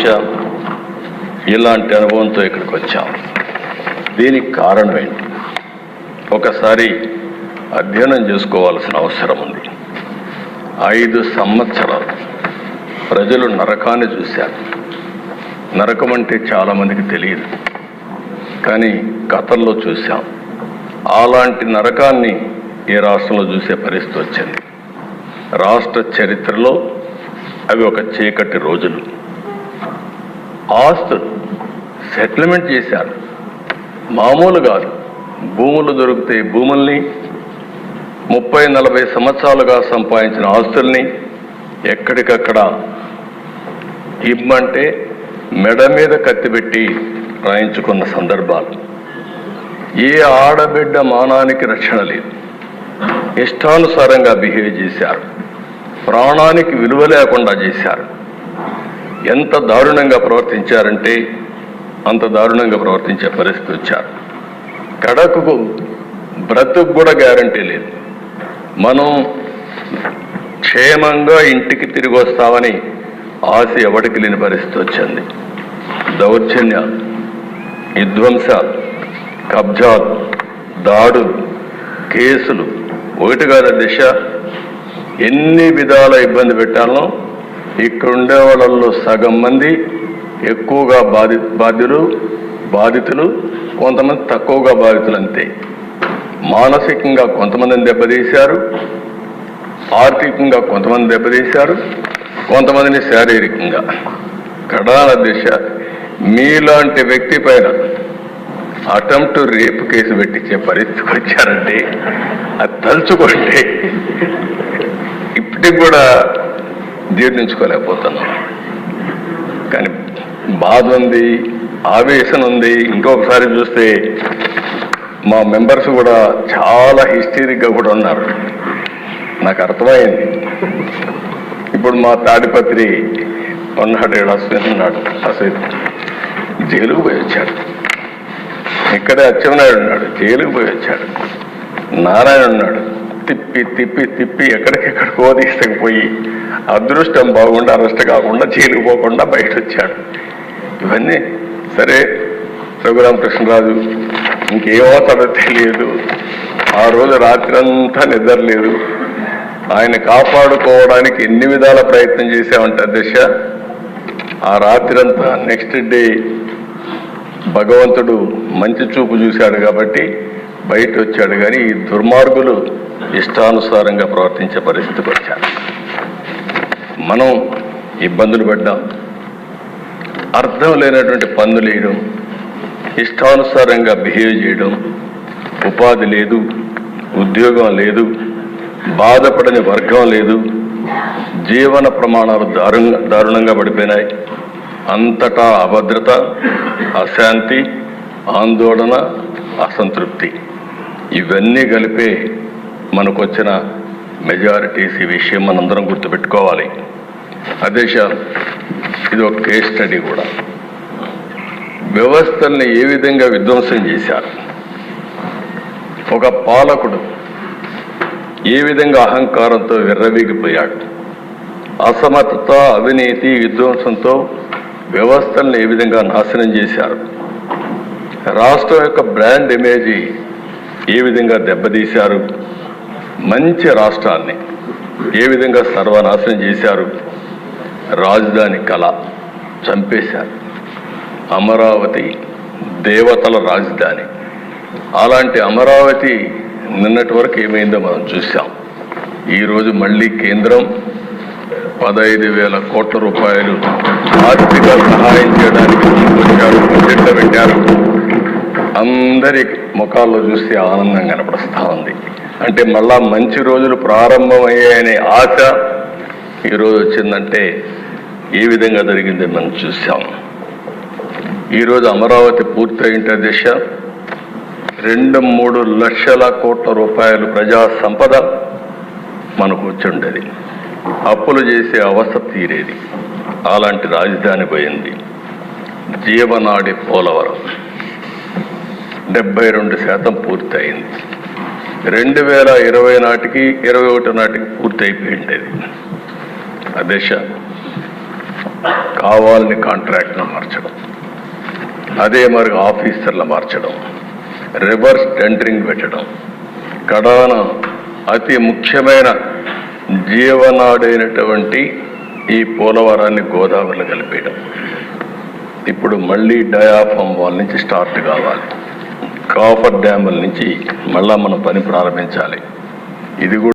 అధ్యక్ష, ఇలాంటి అనుభవంతో ఇక్కడికి వచ్చాం. దీనికి కారణం ఏంటి? ఒకసారి అధ్యయనం చేసుకోవాల్సిన అవసరం ఉంది. 5 సంవత్సరాలు ప్రజలు నరకాన్ని చూశారు. నరకం అంటే చాలామందికి తెలియదు, కానీ కథల్లో చూశాం. అలాంటి నరకాన్ని ఈ రాష్ట్రంలో చూసే పరిస్థితి వచ్చింది. రాష్ట్ర చరిత్రలో అవి ఒక చీకటి రోజులు. ఆస్తులు సెటిల్మెంట్ చేశారు, మామూలు కాదు. భూములు దొరికితే భూముల్ని 30-40 సంవత్సరాలుగా సంపాదించిన ఆస్తుల్ని ఎక్కడికక్కడ ఇమ్మంటే మెడ మీద కత్తిపెట్టి రాయించుకున్న సందర్భాలు. ఏ ఆడబిడ్డ మానానికి రక్షణ లేదు. ఇష్టానుసారంగా బిహేవ్ చేశారు. ప్రాణానికి విలువ లేకుండా చేశారు. ఎంత దారుణంగా ప్రవర్తించారంటే అంత దారుణంగా ప్రవర్తించే పరిస్థితి వచ్చారు. కడకు బ్రతుకు కూడా గ్యారంటీ లేదు. మనం క్షేమంగా ఇంటికి తిరిగి వస్తామని ఆశ ఎవరికి లేని పరిస్థితి వచ్చింది. దౌర్జన్యాలు, విధ్వంసాలు, కబ్జాలు, దాడులు, కేసులు, ఒకటి కాదు దిశ, ఎన్ని విధాల ఇబ్బంది పెట్టాలో. ఇక్కడ ఉండే వాళ్ళల్లో సగం మంది ఎక్కువగా బాధితులు, కొంతమంది తక్కువగా బాధితులు అంతే. మానసికంగా కొంతమందిని దెబ్బతీశారు, ఆర్థికంగా కొంతమంది దెబ్బతీశారు, కొంతమందిని శారీరకంగా. కడాల దిశ, మీలాంటి వ్యక్తి పైన అటెంప్ట్ రేప్ కేసు పెట్టించే పరిస్థితికి వచ్చారంటే అది తలుచుకుంటే ఇప్పటికి కూడా జీర్ణించుకోలేకపోతున్నాం. కానీ బాధ ఉంది, ఆవేశం ఉంది. ఇంకొకసారి చూస్తే మా మెంబర్స్ కూడా చాలా హిస్టరిక్గా కూడా ఉన్నారు. నాకు అర్థమైంది. ఇప్పుడు మా తాడిపత్రి ఉన్నాడు, అశ్విన్ ఉన్నాడు. అశ్విన్ జైలుకు పోయి వచ్చాడు. ఇక్కడే అచ్చెన్నాయుడు ఉన్నాడు, జైలుకు పోయి వచ్చాడు. నారాయణ ఉన్నాడు, తిప్పి తిప్పి తిప్పి ఎక్కడికెక్కడికో తీసుకుపోయి అదృష్టం బాగుండా అరెస్ట్ కాకుండా జైలుకు పోకుండా బయట వచ్చాడు. ఇవన్నీ సరే. రఘురామకృష్ణరాజు ఇంకేమవుతాడో తెలియదు. ఆ రోజు రాత్రి అంతా నిద్ర లేదు. ఆయన కాపాడుకోవడానికి ఎన్ని విధాల ప్రయత్నం చేశామంటే అధ్యక్ష, ఆ రాత్రి అంతా నెక్స్ట్ డే భగవంతుడు మంచి చూపు చూశాడు కాబట్టి బయట వచ్చాడు. కానీ ఈ దుర్మార్గులు ఇష్టానుసారంగా ప్రవర్తించే పరిస్థితికి వచ్చారు. మనం ఇబ్బందులు పడ్డాం. అర్థం లేనటువంటి పన్నులు వేయడం, ఇష్టానుసారంగా బిహేవ్ చేయడం, ఉపాధి లేదు, ఉద్యోగం లేదు, బాధపడని వర్గం లేదు, జీవన ప్రమాణాలు దారుణంగా పడిపోయినాయి. అంతటా అభద్రత, అశాంతి, ఆందోళన, అసంతృప్తి, ఇవన్నీ కలిపే మనకు వచ్చిన మెజారిటీస్. ఈ విషయం మనందరం గుర్తుపెట్టుకోవాలి. అదేశాలు ఇది ఒక కేస్ స్టడీ కూడా. వ్యవస్థల్ని ఏ విధంగా విధ్వంసం చేశారు, ఒక పాలకుడు ఏ విధంగా అహంకారంతో విర్రవీగిపోయాడు, అసమర్థత, అవినీతి, విధ్వంసంతో వ్యవస్థల్ని ఏ విధంగా నాశనం చేశారు, రాష్ట్రం యొక్క బ్రాండ్ ఇమేజ్ ఏ విధంగా దెబ్బతీశారు, మంచి రాష్ట్రాన్ని ఏ విధంగా సర్వనాశనం చేశారు, రాజధాని కళ చంపేశారు. అమరావతి దేవతల రాజధాని. అలాంటి అమరావతి నిన్నటి వరకు ఏమైందో మనం చూసాం. ఈరోజు మళ్ళీ కేంద్రం 15,000 కోట్ల రూపాయలు ఆర్థిక సహాయం చేయడానికి వచ్చారు, బడ్జెట్లో పెట్టారు. అందరి ముఖాల్లో చూస్తే ఆనందం కనపడుస్తూ ఉంది. అంటే మళ్ళా మంచి రోజులు ప్రారంభమయ్యాయనే ఆశ ఈరోజు వచ్చిందంటే ఏ విధంగా జరిగింది మనం చూసాం. ఈరోజు అమరావతి పూర్తయింటే దిశ 2-3 లక్షల కోట్ల రూపాయలు ప్రజా సంపద మనకు వచ్చుండేది. అప్పులు చేసే అవస్థ తీరేది. అలాంటి రాజధాని పోయింది. జీవనాడి పోలవరం 72% పూర్తయింది. 2020 నాటికి 21 నాటికి పూర్తి అయిపోయింది. అదేశ కావాలని కాంట్రాక్ట్ను మార్చడం, అదే మరి ఆఫీసర్లు మార్చడం, రివర్స్ టెండరింగ్ పెట్టడం, కడాన అతి ముఖ్యమైన జీవనాడైనటువంటి ఈ పోలవరాన్ని గోదావరిలో కలిపేయడం. ఇప్పుడు మళ్ళీ డయాఫామ్ వాల్ నుంచి స్టార్ట్ కావాలి, కాఫర్ డ్యాముల నుంచి మళ్ళా మనం పని ప్రారంభించాలి. ఇది కూడా